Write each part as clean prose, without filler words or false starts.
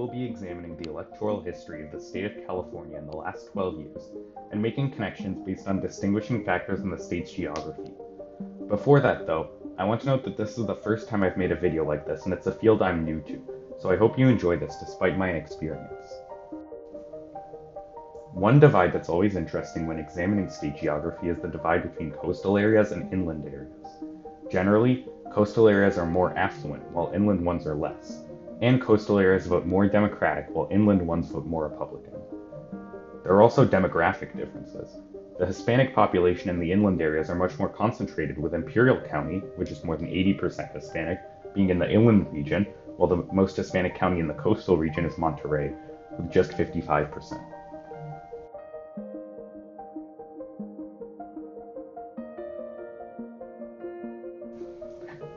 will be examining the electoral history of the state of California in the last 12 years, and making connections based on distinguishing factors in the state's geography. Before that, though, I want to note that this is the first time I've made a video like this, and it's a field I'm new to, so I hope you enjoy this despite my inexperience. One divide that's always interesting when examining state geography is the divide between coastal areas and inland areas. Generally, coastal areas are more affluent, while inland ones are less, and coastal areas vote more Democratic, while inland ones vote more Republican. There are also demographic differences. The Hispanic population in the inland areas are much more concentrated, with Imperial County, which is more than 80% Hispanic, being in the inland region, while the most Hispanic county in the coastal region is Monterey, with just 55%.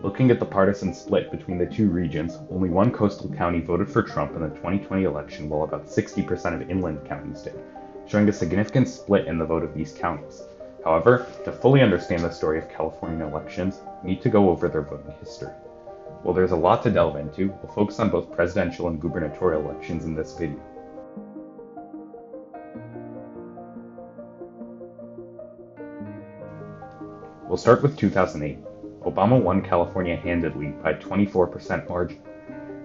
Looking at the partisan split between the two regions, only one coastal county voted for Trump in the 2020 election, while about 60% of inland counties did, showing a significant split in the vote of these counties. However, to fully understand the story of California elections, we need to go over their voting history. While there's a lot to delve into, we'll focus on both presidential and gubernatorial elections in this video. We'll start with 2008. Obama won California handedly by a 24% margin.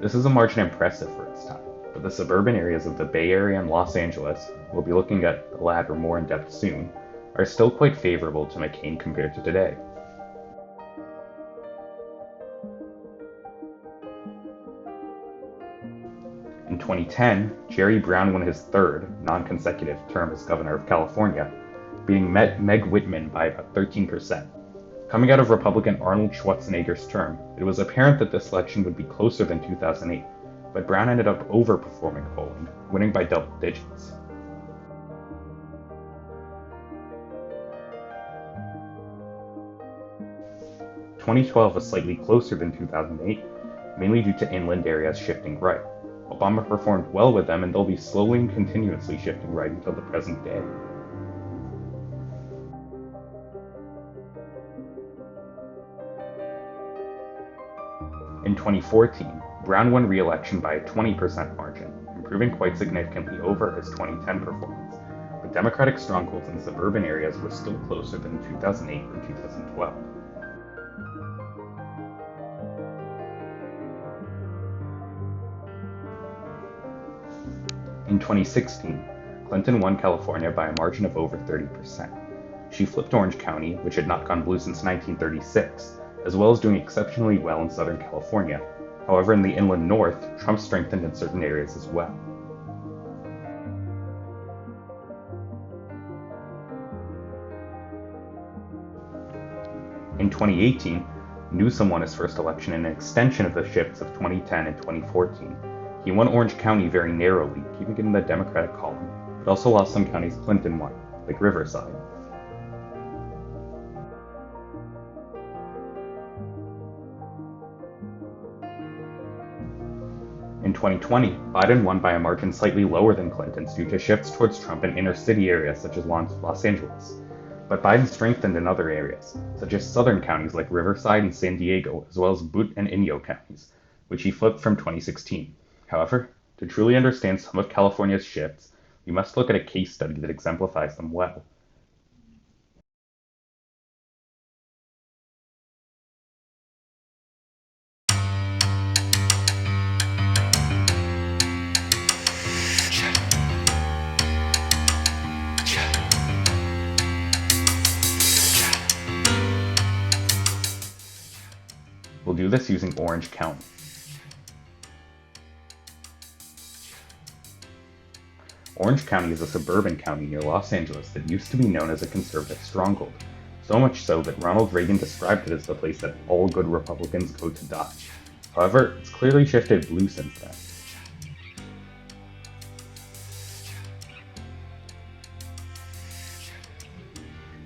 This is a margin impressive for its time, but the suburban areas of the Bay Area and Los Angeles, we'll be looking at the latter more in depth soon, are still quite favorable to McCain compared to today. In 2010, Jerry Brown won his third, non-consecutive term as governor of California, beating Meg Whitman by about 13%. Coming out of Republican Arnold Schwarzenegger's term, it was apparent that this election would be closer than 2008, but Brown ended up overperforming polling, winning by double digits. In 2012 was slightly closer than 2008, mainly due to inland areas shifting right. Obama performed well with them, and they'll be slowly and continuously shifting right until the present day. In 2014, Brown won re-election by a 20% margin, improving quite significantly over his 2010 performance, but Democratic strongholds in suburban areas were still closer than 2008 and 2012. In 2016, Clinton won California by a margin of over 30%. She flipped Orange County, which had not gone blue since 1936, as well as doing exceptionally well in Southern California. However, in the inland north, Trump strengthened in certain areas as well. In 2018, Newsom won his first election in an extension of the shifts of 2010 and 2014. He won Orange County very narrowly, keeping it in the Democratic column, but also lost some counties Clinton won, like Riverside. In 2020, Biden won by a margin slightly lower than Clinton's due to shifts towards Trump in inner city areas such as Los Angeles. But Biden strengthened in other areas, such as southern counties like Riverside and San Diego, as well as Butte and Inyo counties, which he flipped from 2016. However, to truly understand some of California's shifts, we must look at a case study that exemplifies them well. We'll do this using Orange County. Orange County is a suburban county near Los Angeles that used to be known as a conservative stronghold, so much so that Ronald Reagan described it as the place that all good Republicans go to die. However, it's clearly shifted blue since then.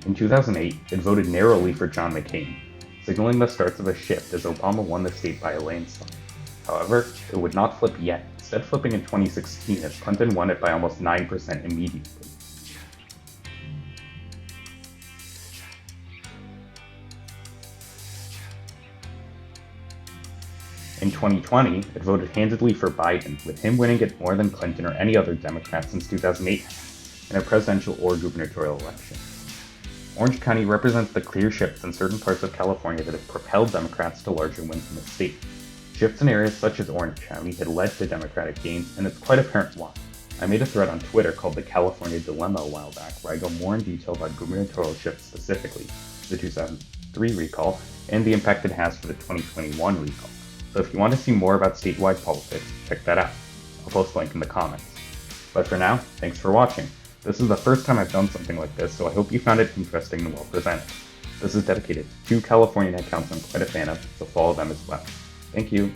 In 2008, it voted narrowly for John McCain, signaling the starts of a shift as Obama won the state by a landslide. However, it would not flip yet, instead flipping in 2016 as Clinton won it by almost 9% immediately. In 2020, it voted handedly for Biden, with him winning it more than Clinton or any other Democrat since 2008 in a presidential or gubernatorial election. Orange County represents the clear shifts in certain parts of California that have propelled Democrats to larger wins in the state. Shifts in areas such as Orange County had led to Democratic gains, and it's quite apparent why. I made a thread on Twitter called the California Dilemma a while back, where I go more in detail about gubernatorial shifts specifically, the 2003 recall, and the impact it has for the 2021 recall. So if you want to see more about statewide politics, check that out. I'll post a link in the comments. But for now, thanks for watching. This is the first time I've done something like this, so I hope you found it interesting and well presented. This is dedicated to two Californian accounts I'm quite a fan of, so follow them as well. Thank you.